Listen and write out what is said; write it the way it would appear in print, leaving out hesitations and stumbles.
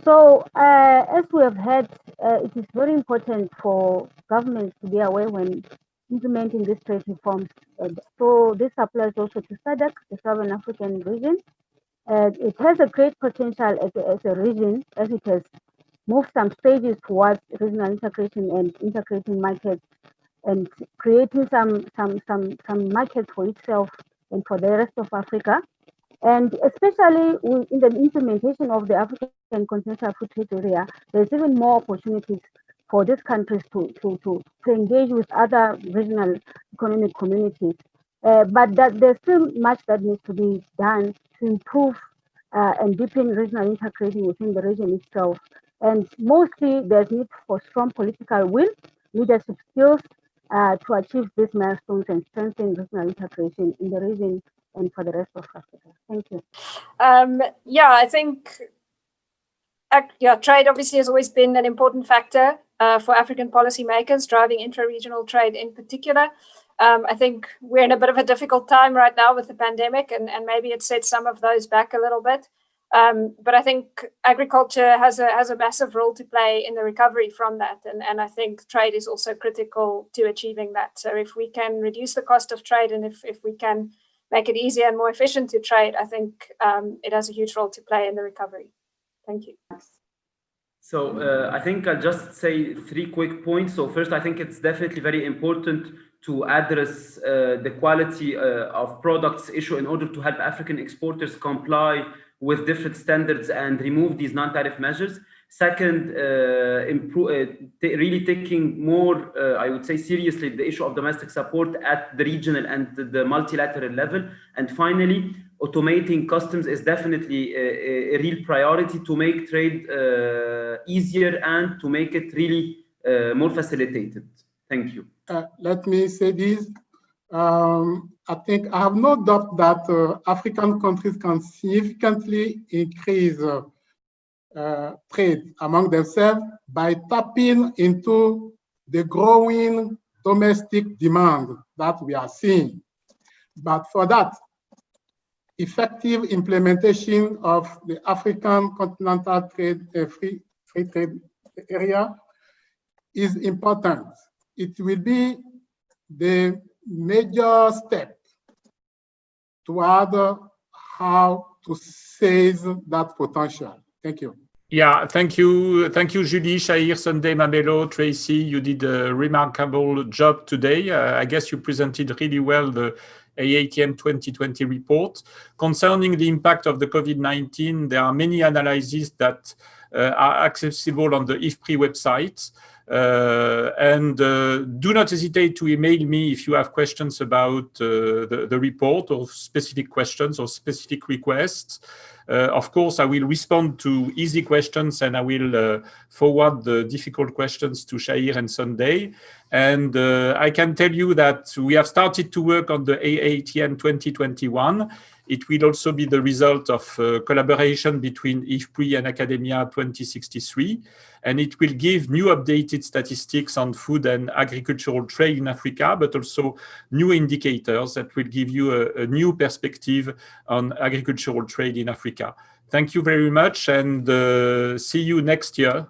So, as we have heard, it is very important for governments to be aware when implementing these trade reforms. So this applies also to SADC, the Southern African region. It has a great potential as a region, as it has moved some stages towards regional integration and integrating markets and creating some markets for itself and for the rest of Africa. And especially in the implementation of the African Continental Free Trade Area, there's even more opportunities for these countries to engage with other regional economic communities. But there's still much that needs to be done to improve and deepen regional integration within the region itself. And mostly there's need for strong political will, leadership skills to achieve these milestones and strengthen regional integration in the region and for the rest of Africa. Thank you. Yeah, I think trade obviously has always been an important factor for African policymakers, driving intra-regional trade in particular. I think we're in a bit of a difficult time right now with the pandemic, and maybe it set some of those back a little bit. But I think agriculture has a massive role to play in the recovery from that. And I think trade is also critical to achieving that. So if we can reduce the cost of trade and if we can make it easier and more efficient to trade, I think it has a huge role to play in the recovery. Thank you. So I think I'll just say 3 quick points. So first, I think it's definitely very important to address the quality of products issue in order to help African exporters comply with different standards and remove these non-tariff measures. Second, really taking more, I would say, seriously the issue of domestic support at the regional and the multilateral level. And finally, automating customs is definitely a real priority to make trade easier and to make it really more facilitated. Thank you. Let me say this. I think I have no doubt that African countries can significantly increase trade among themselves by tapping into the growing domestic demand that we are seeing. But for that, effective implementation of the African Continental Free Trade Area is important. It will be the major step toward how to seize that potential. Thank you. Yeah, thank you, Julie, Shahir, Sunday, Mamelo, Tracy. You did a remarkable job today. I guess you presented really well the AATM 2020 report. Concerning the impact of the COVID-19, there are many analyses that are accessible on the IFPRI website. Do not hesitate to email me if you have questions about the report or specific questions or specific requests. Of course, I will respond to easy questions and I will forward the difficult questions to Shahir and Sunday. And I can tell you that we have started to work on the AATM 2021. It will also be the result of collaboration between IFPRI and AKADEMIYA2063, and it will give new updated statistics on food and agricultural trade in Africa, but also new indicators that will give you a new perspective on agricultural trade in Africa. Thank you very much, and see you next year.